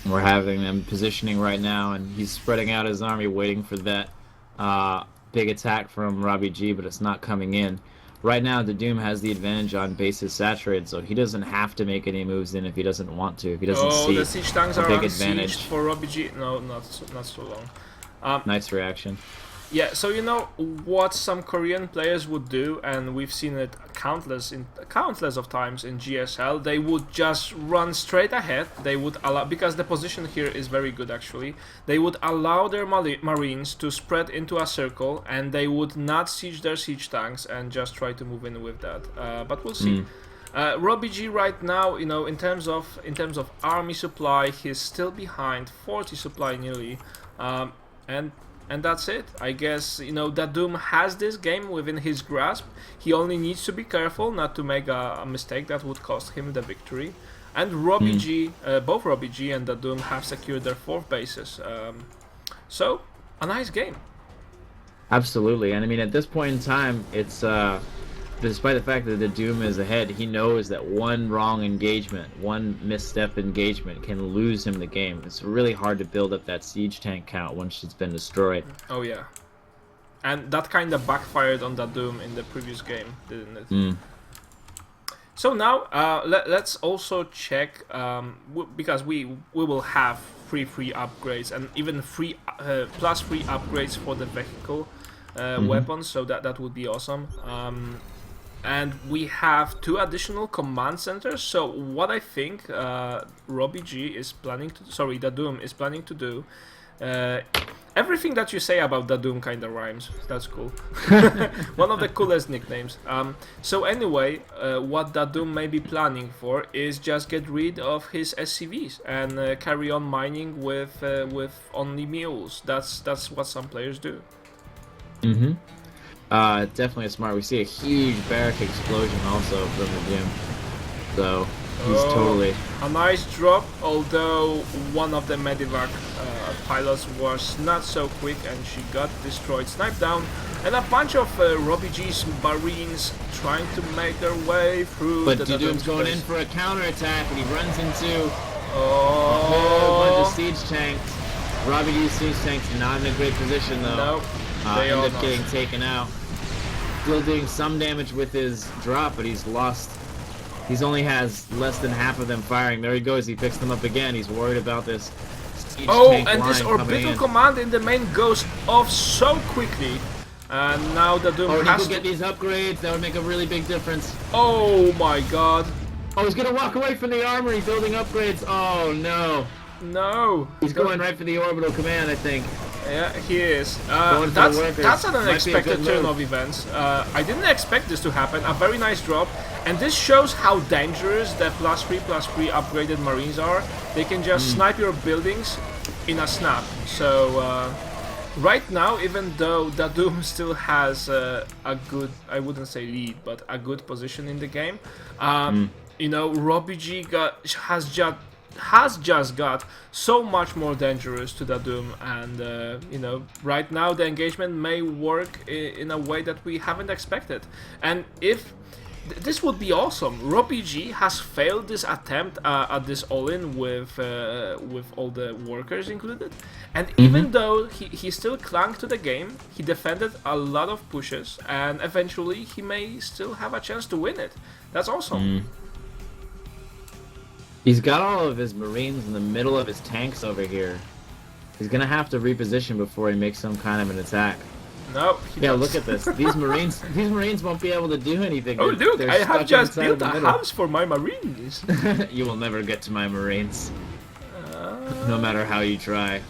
We're having them positioning right now, and he's spreading out his army waiting for that big attack from RobbyG, but it's not coming in. Right now, ddoomm has the advantage on bases saturated, so he doesn't have to make any moves in if he doesn't want to. If he doesn't see the siege tanks a are big unsieged advantage. for RobbyG. No, not so long. Nice reaction. Yeah, so you know what some Korean players would do, and we've seen it countless of times in GSL. They would just run straight ahead. They would allow, because the position here is very good actually. They would allow their Marines to spread into a circle, and they would not siege their siege tanks and just try to move in with that. But we'll see. RobbyG right now, you know, in terms of army supply, he's still behind 40 supply nearly, and and that's it. I guess, you know, ddoomm has this game within his grasp. He only needs to be careful not to make a mistake that would cost him the victory. And RobbyG, both RobbyG and ddoomm have secured their 4th bases. So, a nice game. Absolutely, and I mean at this point in time, it's despite the fact that ddoomm is ahead, he knows that one wrong engagement, one misstep engagement can lose him the game. It's really hard to build up that siege tank count once it's been destroyed. Oh yeah, and that kind of backfired on ddoomm in the previous game, didn't it? So now let's also check because we will have free upgrades and even plus free upgrades for the vehicle weapons, so that would be awesome. And we have 2 additional command centers. So what I think RobbyG is planning to, sorry, ddoomm is planning to do. Everything that you say about ddoomm kind of rhymes. That's cool. One of the coolest nicknames. So anyway, what ddoomm may be planning for is just get rid of his SCVs and carry on mining with only mules. That's what some players do. Definitely smart. We see a huge barrack explosion also from ddoomm. So he's totally a nice drop, although one of the medivac pilots was not so quick and she got destroyed, sniped down, and a bunch of RobbyG's marines trying to make their way through. But ddoomm's going in for a counterattack and he runs into a Oh, whole bunch of siege tanks. RobbyG's siege tanks not in a great position though. no, they End are up not. getting taken out. Still doing some damage with his drop, but he's lost. He's only has less than half of them firing. There he goes. He picks them up again. He's worried about this siege Oh, tank and this line coming orbital in. command in the main goes off so quickly. And now ddoomm Oh, he has will get these upgrades. That would make a really big difference. Oh my god. Oh, he's gonna walk away from the armory, building upgrades. Oh no. No. He's going right for the orbital command, I think. Yeah, he is. Going for the workers. That's an Might be a unexpected good turn move. of events. I didn't expect this to happen. A very nice drop. And this shows how dangerous the +3 upgraded marines are. They can just snipe your buildings in a snap. So right now, even though ddoomm still has a good, I wouldn't say lead, but a good position in the game, you know, RobbyG has just got so much more dangerous to ddoomm, and you know, right now the engagement may work in a way that we haven't expected. And if this would be awesome. RobbyG has failed this attempt at this all-in with all the workers included, and even though he still clung to the game, he defended a lot of pushes, and eventually he may still have a chance to win it. That's awesome. He's got all of his marines in the middle of his tanks over here. He's gonna have to reposition before he makes some kind of an attack. No. Yeah, look at this. These marines won't be able to do anything. Oh look, They're I have stuck just inside built the a middle. house for my marines. You will never get to my marines, no matter how you try.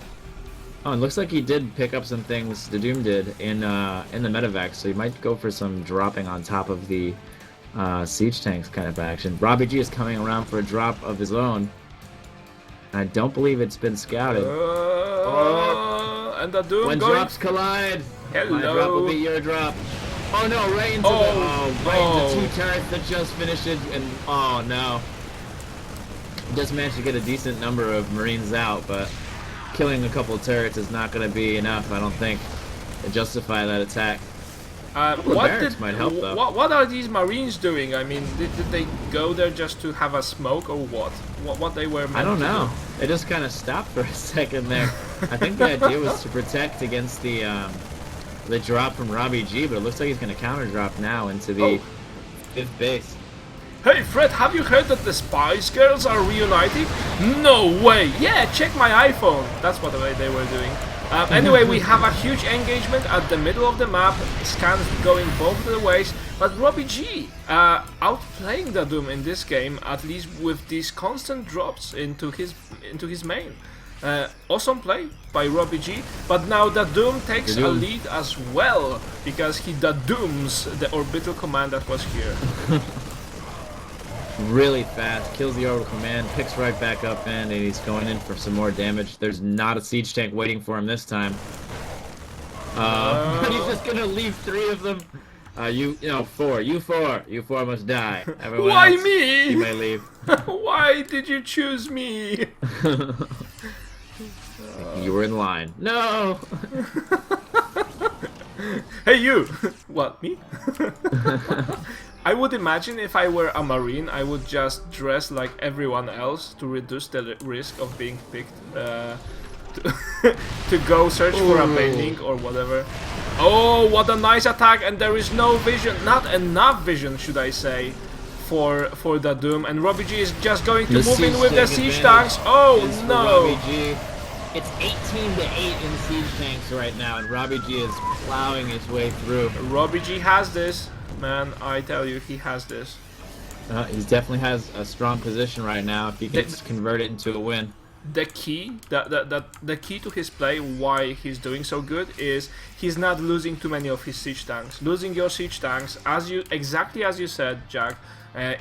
Oh, it looks like he did pick up some things ddoomm did in the medevac, so he might go for some dropping on top of the siege tanks kind of action. RobbyG is coming around for a drop of his own. I don't believe it's been scouted. And ddoomm When going. drops collide, Hello. my drop will be your drop. Oh no, right into into 2 turrets that just finished it, and oh no. Just managed to get a decent number of marines out, but killing a couple of turrets is not going to be enough, I don't think, to justify that attack. Might help, though. What are these marines doing? I mean, did they go there just to have a smoke or what? What they were meant I don't to know. do? They just kind of stopped for a second there. I think the idea was to protect against the drop from RobbyG, but it looks like he's going to counter drop now into the 5th base. Hey Fred, have you heard that the Spice Girls are reuniting? No way! Yeah, check my iPhone! That's what they were doing. Anyway, we have a huge engagement at the middle of the map, scans going both the ways, but RobbyG outplaying ddoomm in this game, at least with these constant drops into his main. Awesome play by RobbyG, but now ddoomm takes a lead as well, because he ddooms the orbital command that was here. Really fast, kills the orbital command, picks right back up in, and he's going in for some more damage. There's not a siege tank waiting for him this time. But he's just gonna leave 3 of them. Four. You four must die. Everyone Why else, me? you may leave. Why did you choose me? You were in line. No. Hey you! What, me? I would imagine if I were a marine, I would just dress like everyone else to reduce the risk of being picked to go search for a bailing or whatever. Oh, what a nice attack! And there is no vision, not enough vision, should I say, for the ddoomm. And RobbyG is just going to move in with the siege tanks. Oh no! It's 18 to 8 in siege tanks right now, and RobbyG is plowing his way through. RobbyG has this, man. I tell you, he has this. He definitely has a strong position right now. If he can convert it into a win. The key, the key to his play, why he's doing so good, is he's not losing too many of his siege tanks. Losing your siege tanks, exactly as you said, Jack,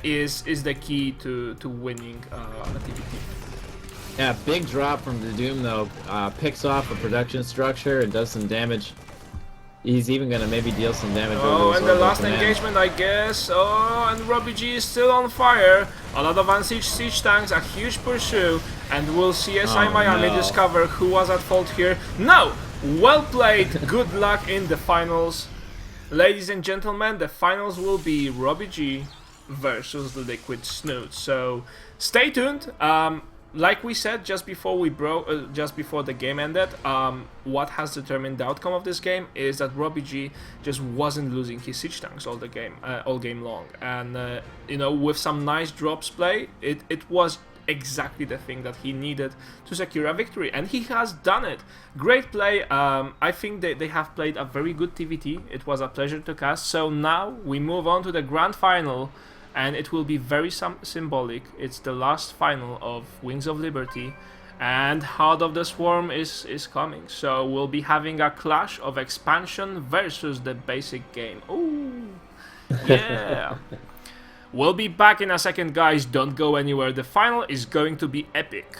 is the key to winning a TVT. Yeah, big drop from the ddoomm though. Picks off a production structure and does some damage. He's even gonna maybe deal some damage. Oh, over and the last command. engagement, I guess. Oh, and RobbyG is still on fire. A lot of unsieged siege tanks, a huge pursuit, and will CSI Miami discover who was at fault here. No! Well played. Good luck in the finals. Ladies and gentlemen, the finals will be RobbyG versus Liquid Snoot. So stay tuned. Like we said just before the game ended, what has determined the outcome of this game is that RobbyG just wasn't losing his siege tanks all game long, and you know, with some nice drops play, it was exactly the thing that he needed to secure a victory, and he has done it. Great play. I think they have played a very good TVT. It was a pleasure to cast. So now we move on to the grand final. And it will be very symbolic. It's the last final of Wings of Liberty, and Heart of the Swarm is coming. So we'll be having a clash of expansion versus the basic game. Ooh, yeah. We'll be back in a second, guys. Don't go anywhere. The final is going to be epic.